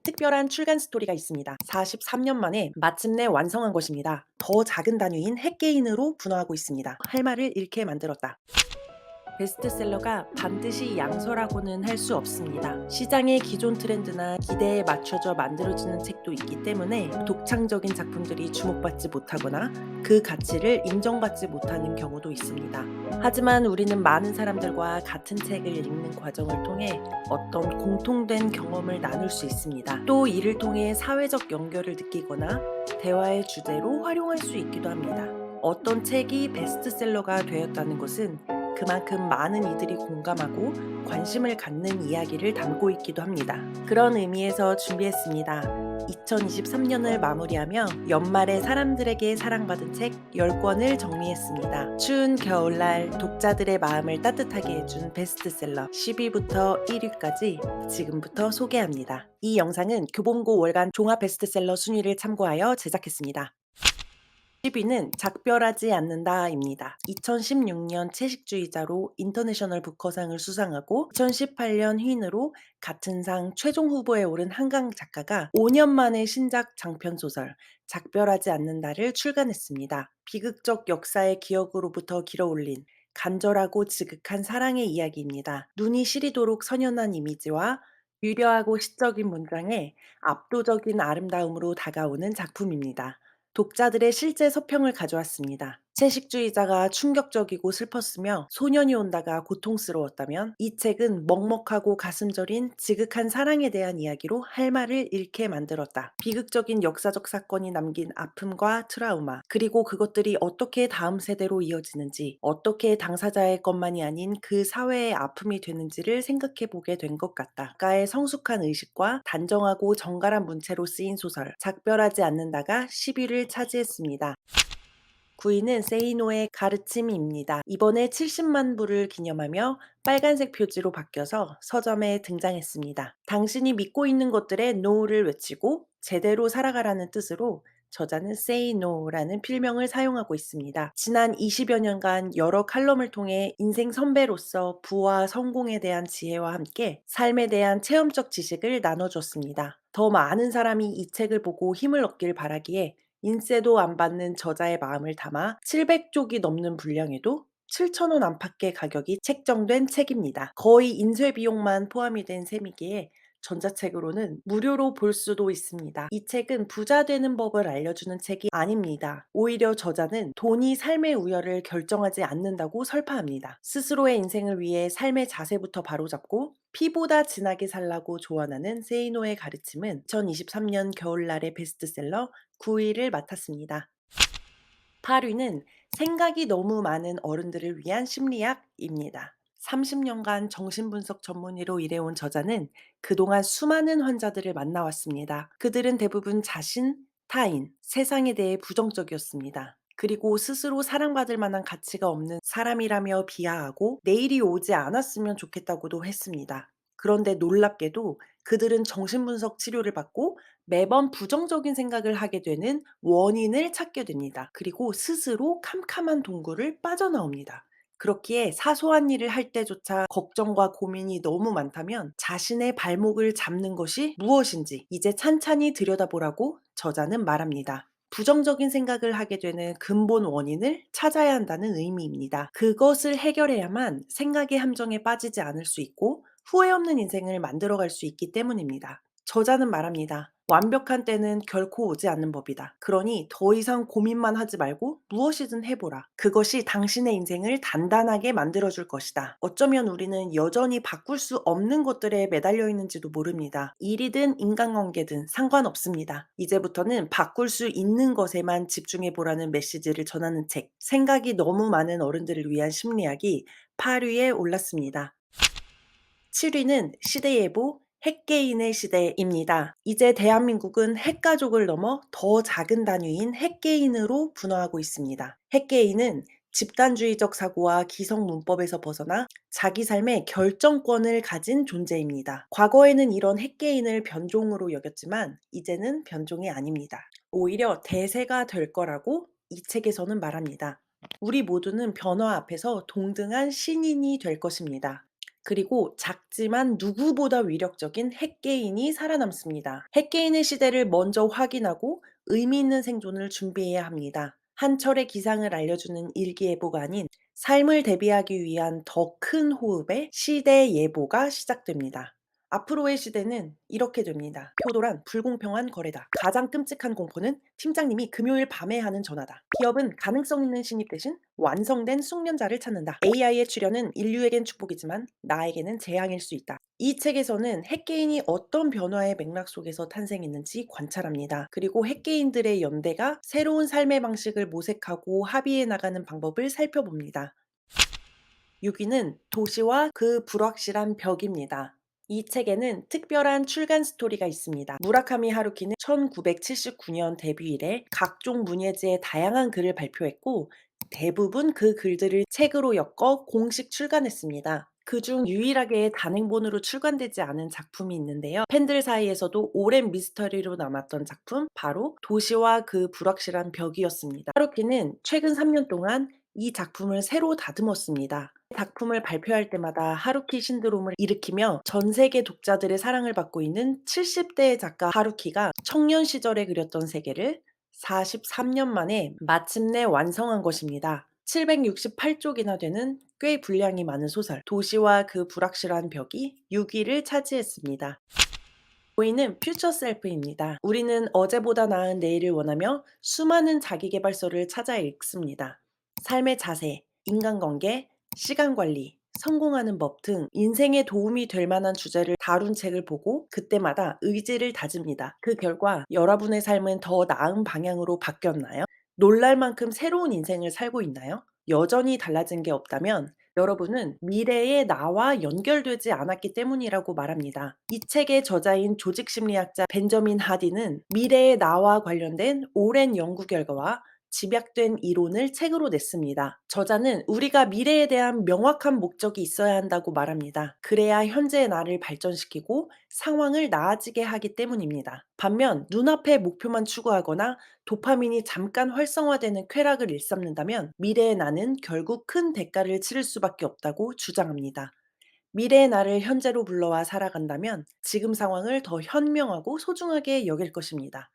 특별한 출간 스토리가 있습니다. 43년 만에 마침내 완성한 것입니다. 더 작은 단위인 핵개인으로 분화하고 있습니다. 할 말을 잃게 만들었다. 베스트셀러가 반드시 양서라고는 할 수 없습니다. 시장의 기존 트렌드나 기대에 맞춰져 만들어지는 책도 있기 때문에 독창적인 작품들이 주목받지 못하거나 그 가치를 인정받지 못하는 경우도 있습니다. 하지만 우리는 많은 사람들과 같은 책을 읽는 과정을 통해 어떤 공통된 경험을 나눌 수 있습니다. 또 이를 통해 사회적 연결을 느끼거나 대화의 주제로 활용할 수 있기도 합니다. 어떤 책이 베스트셀러가 되었다는 것은 그만큼 많은 이들이 공감하고 관심을 갖는 이야기를 담고 있기도 합니다. 그런 의미에서 준비했습니다. 2023년을 마무리하며 연말에 사람들에게 사랑받은 책 10권을 정리했습니다. 추운 겨울날 독자들의 마음을 따뜻하게 해준 베스트셀러 10위부터 1위까지 지금부터 소개합니다. 이 영상은 교보문고 월간 종합 베스트셀러 순위를 참고하여 제작했습니다. 10위는 작별하지 않는다입니다. 2016년 채식주의자로 인터내셔널 부커상을 수상하고 2018년 휘인으로 같은 상 최종 후보에 오른 한강 작가가 5년 만에 신작 장편소설 작별하지 않는다를 출간했습니다. 비극적 역사의 기억으로부터 길어올린 간절하고 지극한 사랑의 이야기입니다. 눈이 시리도록 선연한 이미지와 유려하고 시적인 문장에 압도적인 아름다움으로 다가오는 작품입니다. 독자들의 실제 서평을 가져왔습니다. 채식주의자가 충격적이고 슬펐으며 소년이 온다가 고통스러웠다면 이 책은 먹먹하고 가슴 저린 지극한 사랑에 대한 이야기로 할 말을 잃게 만들었다. 비극적인 역사적 사건이 남긴 아픔과 트라우마, 그리고 그것들이 어떻게 다음 세대로 이어지는지, 어떻게 당사자의 것만이 아닌 그 사회의 아픔이 되는지를 생각해 보게 된 것 같다. 작가의 성숙한 의식과 단정하고 정갈한 문체로 쓰인 소설 작별하지 않는다가 10위를 차지했습니다. 9위는 세이노의 가르침입니다. 이번에 70만 부를 기념하며 빨간색 표지로 바뀌어서 서점에 등장했습니다. 당신이 믿고 있는 것들의 NO를 외치고 제대로 살아가라는 뜻으로 저자는 Say No라는 필명을 사용하고 있습니다. 지난 20여 년간 여러 칼럼을 통해 인생 선배로서 부와 성공에 대한 지혜와 함께 삶에 대한 체험적 지식을 나눠줬습니다. 더 많은 사람이 이 책을 보고 힘을 얻길 바라기에 인세도 안 받는 저자의 마음을 담아 700쪽이 넘는 분량에도 7,000원 안팎의 가격이 책정된 책입니다. 거의 인쇄 비용만 포함이 된 셈이기에 전자책으로는 무료로 볼 수도 있습니다. 이 책은 부자 되는 법을 알려주는 책이 아닙니다. 오히려 저자는 돈이 삶의 우열을 결정하지 않는다고 설파합니다. 스스로의 인생을 위해 삶의 자세부터 바로잡고 피보다 진하게 살라고 조언하는 세이노의 가르침은 2023년 겨울날의 베스트셀러 9위를 맡았습니다. 8위는 생각이 너무 많은 어른들을 위한 심리학입니다. 30년간 정신분석 전문의로 일해온 저자는 그동안 수많은 환자들을 만나왔습니다. 그들은 대부분 자신, 타인, 세상에 대해 부정적이었습니다. 그리고 스스로 사랑받을 만한 가치가 없는 사람이라며 비하하고 내일이 오지 않았으면 좋겠다고도 했습니다. 그런데 놀랍게도 그들은 정신분석 치료를 받고 매번 부정적인 생각을 하게 되는 원인을 찾게 됩니다. 그리고 스스로 캄캄한 동굴을 빠져나옵니다. 그렇기에 사소한 일을 할 때조차 걱정과 고민이 너무 많다면 자신의 발목을 잡는 것이 무엇인지 이제 찬찬히 들여다보라고 저자는 말합니다. 부정적인 생각을 하게 되는 근본 원인을 찾아야 한다는 의미입니다. 그것을 해결해야만 생각의 함정에 빠지지 않을 수 있고 후회 없는 인생을 만들어갈 수 있기 때문입니다. 저자는 말합니다. 완벽한 때는 결코 오지 않는 법이다. 그러니 더 이상 고민만 하지 말고 무엇이든 해보라. 그것이 당신의 인생을 단단하게 만들어줄 것이다. 어쩌면 우리는 여전히 바꿀 수 없는 것들에 매달려 있는지도 모릅니다. 일이든 인간관계든 상관없습니다. 이제부터는 바꿀 수 있는 것에만 집중해보라는 메시지를 전하는 책. 생각이 너무 많은 어른들을 위한 심리학이 8위에 올랐습니다. 7위는 시대예보 핵개인의 시대입니다. 이제 대한민국은 핵가족을 넘어 더 작은 단위인 핵개인으로 분화하고 있습니다. 핵개인은 집단주의적 사고와 기성 문법에서 벗어나 자기 삶의 결정권을 가진 존재입니다. 과거에는 이런 핵개인을 변종으로 여겼지만 이제는 변종이 아닙니다. 오히려 대세가 될 거라고 이 책에서는 말합니다. 우리 모두는 변화 앞에서 동등한 신인이 될 것입니다. 그리고 작지만 누구보다 위력적인 핵개인이 살아남습니다. 핵개인의 시대를 먼저 확인하고 의미 있는 생존을 준비해야 합니다. 한 철의 기상을 알려주는 일기예보가 아닌 삶을 대비하기 위한 더 큰 호흡의 시대 예보가 시작됩니다. 앞으로의 시대는 이렇게 됩니다. 표도란 불공평한 거래다. 가장 끔찍한 공포는 팀장님이 금요일 밤에 하는 전화다. 기업은 가능성 있는 신입 대신 완성된 숙련자를 찾는다. AI의 출현은 인류에겐 축복이지만 나에게는 재앙일 수 있다. 이 책에서는 핵개인이 어떤 변화의 맥락 속에서 탄생했는지 관찰합니다. 그리고 핵개인들의 연대가 새로운 삶의 방식을 모색하고 합의해 나가는 방법을 살펴봅니다. 6위는 도시와 그 불확실한 벽입니다. 이 책에는 특별한 출간 스토리가 있습니다. 무라카미 하루키는 1979년 데뷔 이래 각종 문예지에 다양한 글을 발표했고 대부분 그 글들을 책으로 엮어 공식 출간했습니다. 그중 유일하게 단행본으로 출간되지 않은 작품이 있는데요. 팬들 사이에서도 오랜 미스터리로 남았던 작품, 바로 도시와 그 불확실한 벽이었습니다. 하루키는 최근 3년 동안 이 작품을 새로 다듬었습니다. 작품을 발표할 때마다 하루키 신드롬을 일으키며 전 세계 독자들의 사랑을 받고 있는 70대 작가 하루키가 청년 시절에 그렸던 세계를 43년 만에 마침내 완성한 것입니다. 768쪽이나 되는 꽤 분량이 많은 소설 도시와 그 불확실한 벽이 6위를 차지했습니다. 5위는 퓨처 셀프입니다. 우리는 어제보다 나은 내일을 원하며 수많은 자기계발서를 찾아 읽습니다. 삶의 자세, 인간관계, 시간관리, 성공하는 법 등 인생에 도움이 될 만한 주제를 다룬 책을 보고 그때마다 의지를 다집니다. 그 결과 여러분의 삶은 더 나은 방향으로 바뀌었나요? 놀랄 만큼 새로운 인생을 살고 있나요? 여전히 달라진 게 없다면 여러분은 미래의 나와 연결되지 않았기 때문이라고 말합니다. 이 책의 저자인 조직심리학자 벤저민 하디는 미래의 나와 관련된 오랜 연구 결과와 집약된 이론을 책으로 냈습니다. 저자는 우리가 미래에 대한 명확한 목적이 있어야 한다고 말합니다. 그래야 현재의 나를 발전시키고 상황을 나아지게 하기 때문입니다. 반면 눈앞의 목표만 추구하거나 도파민이 잠깐 활성화되는 쾌락을 일삼는다면 미래의 나는 결국 큰 대가를 치를 수밖에 없다고 주장합니다. 미래의 나를 현재로 불러와 살아간다면 지금 상황을 더 현명하고 소중하게 여길 것입니다.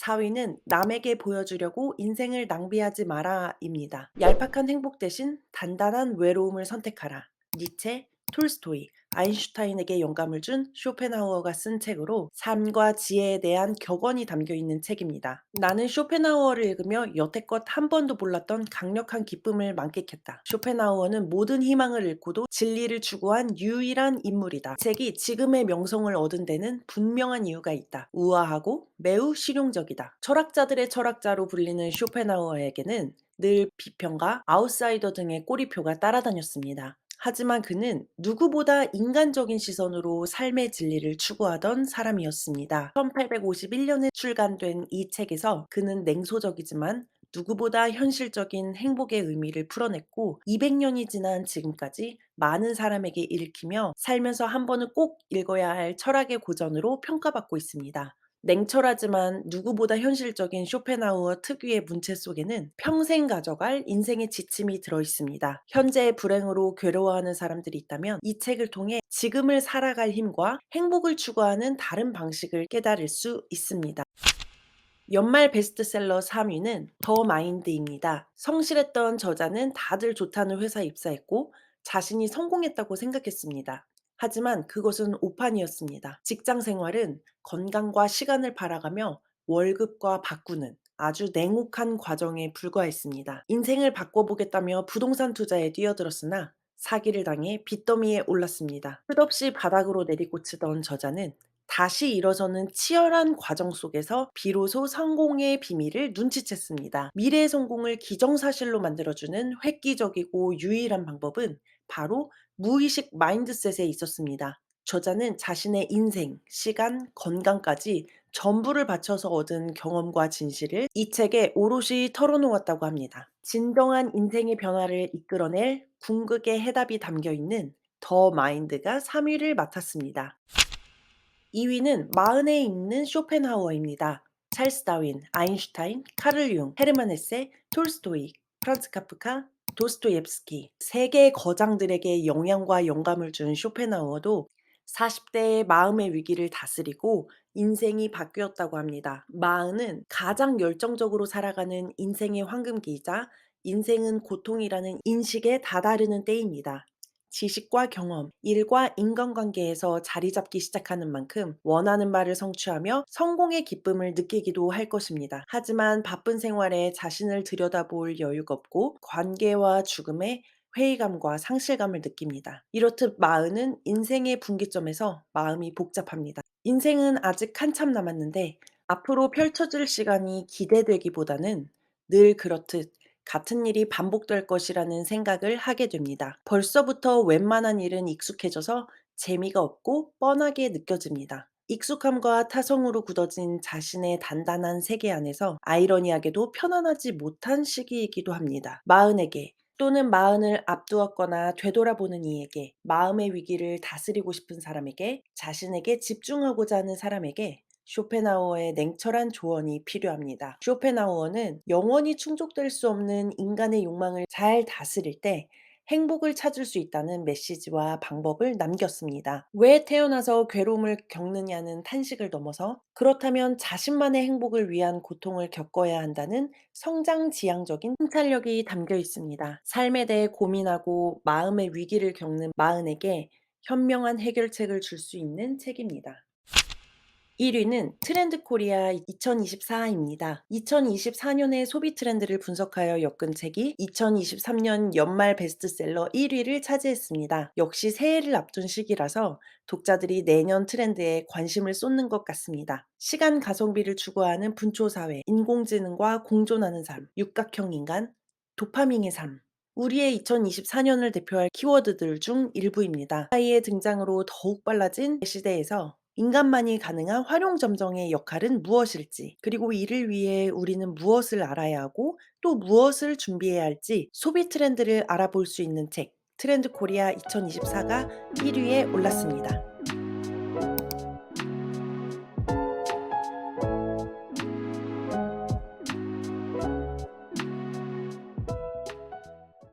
4위는 남에게 보여주려고 인생을 낭비하지 마라입니다. 얄팍한 행복 대신 단단한 외로움을 선택하라. 니체, 톨스토이, 아인슈타인에게 영감을 준 쇼펜하우어가 쓴 책으로 삶과 지혜에 대한 격언이 담겨 있는 책입니다. 나는 쇼펜하우어를 읽으며 여태껏 한 번도 몰랐던 강력한 기쁨을 만끽했다. 쇼펜하우어는 모든 희망을 잃고도 진리를 추구한 유일한 인물이다. 이 책이 지금의 명성을 얻은 데는 분명한 이유가 있다. 우아하고 매우 실용적이다. 철학자들의 철학자로 불리는 쇼펜하우어에게는 늘 비평가, 아웃사이더 등의 꼬리표가 따라다녔습니다. 하지만 그는 누구보다 인간적인 시선으로 삶의 진리를 추구하던 사람이었습니다. 1851년에 출간된 이 책에서 그는 냉소적이지만 누구보다 현실적인 행복의 의미를 풀어냈고 200년이 지난 지금까지 많은 사람에게 읽히며 살면서 한 번은 꼭 읽어야 할 철학의 고전으로 평가받고 있습니다. 냉철하지만 누구보다 현실적인 쇼펜하우어 특유의 문체 속에는 평생 가져갈 인생의 지침이 들어 있습니다. 현재의 불행으로 괴로워하는 사람들이 있다면 이 책을 통해 지금을 살아갈 힘과 행복을 추구하는 다른 방식을 깨달을 수 있습니다. 연말 베스트셀러 3위는 더 마인드입니다. 성실했던 저자는 다들 좋다는 회사에 입사했고 자신이 성공했다고 생각했습니다. 하지만 그것은 오판이었습니다. 직장 생활은 건강과 시간을 팔아가며 월급과 바꾸는 아주 냉혹한 과정에 불과했습니다. 인생을 바꿔보겠다며 부동산 투자에 뛰어들었으나 사기를 당해 빚더미에 올랐습니다. 끝없이 바닥으로 내리꽂히던 저자는 다시 일어서는 치열한 과정 속에서 비로소 성공의 비밀을 눈치챘습니다. 미래의 성공을 기정사실로 만들어주는 획기적이고 유일한 방법은 바로 무의식 마인드셋에 있었습니다. 저자는 자신의 인생, 시간, 건강까지 전부를 바쳐서 얻은 경험과 진실을 이 책에 오롯이 털어놓았다고 합니다. 진정한 인생의 변화를 이끌어낼 궁극의 해답이 담겨 있는 더 마인드가 3위를 맡았습니다. 2위는 마흔에 읽는 쇼펜하우어입니다. 찰스 다윈, 아인슈타인, 카를 융, 헤르만 헤세, 톨스토이, 프란츠 카프카, 도스토옙스키, 세계 거장들에게 영향과 영감을 준 쇼펜하우어도 40대의 마음의 위기를 다스리고 인생이 바뀌었다고 합니다. 마흔은 가장 열정적으로 살아가는 인생의 황금기이자 인생은 고통이라는 인식에 다다르는 때입니다. 지식과 경험, 일과 인간관계에서 자리 잡기 시작하는 만큼 원하는 바를 성취하며 성공의 기쁨을 느끼기도 할 것입니다. 하지만 바쁜 생활에 자신을 들여다볼 여유가 없고 관계와 죽음에 회의감과 상실감을 느낍니다. 이렇듯 마흔은 인생의 분기점에서 마음이 복잡합니다. 인생은 아직 한참 남았는데 앞으로 펼쳐질 시간이 기대되기보다는 늘 그렇듯 같은 일이 반복될 것이라는 생각을 하게 됩니다. 벌써부터 웬만한 일은 익숙해져서 재미가 없고 뻔하게 느껴집니다. 익숙함과 타성으로 굳어진 자신의 단단한 세계 안에서 아이러니하게도 편안하지 못한 시기이기도 합니다. 마흔에게 또는 마흔을 앞두었거나 되돌아보는 이에게, 마음의 위기를 다스리고 싶은 사람에게, 자신에게 집중하고자 하는 사람에게 쇼펜하우어의 냉철한 조언이 필요합니다. 쇼펜하우어는 영원히 충족될 수 없는 인간의 욕망을 잘 다스릴 때 행복을 찾을 수 있다는 메시지와 방법을 남겼습니다. 왜 태어나서 괴로움을 겪느냐는 탄식을 넘어서 그렇다면 자신만의 행복을 위한 고통을 겪어야 한다는 성장지향적인 통찰력이 담겨 있습니다. 삶에 대해 고민하고 마음의 위기를 겪는 마흔에게 현명한 해결책을 줄 수 있는 책입니다. 1위는 트렌드 코리아 2024입니다. 2024년의 소비 트렌드를 분석하여 엮은 책이 2023년 연말 베스트셀러 1위를 차지했습니다. 역시 새해를 앞둔 시기라서 독자들이 내년 트렌드에 관심을 쏟는 것 같습니다. 시간 가성비를 추구하는 분초 사회, 인공지능과 공존하는 삶, 육각형 인간, 도파민의 삶. 우리의 2024년을 대표할 키워드들 중 일부입니다. AI의 등장으로 더욱 빨라진 시대에서 인간만이 가능한 활용 점정의 역할은 무엇일지, 그리고 이를 위해 우리는 무엇을 알아야 하고 또 무엇을 준비해야 할지 소비 트렌드를 알아볼 수 있는 책, 트렌드 코리아 2024가 1위에 올랐습니다.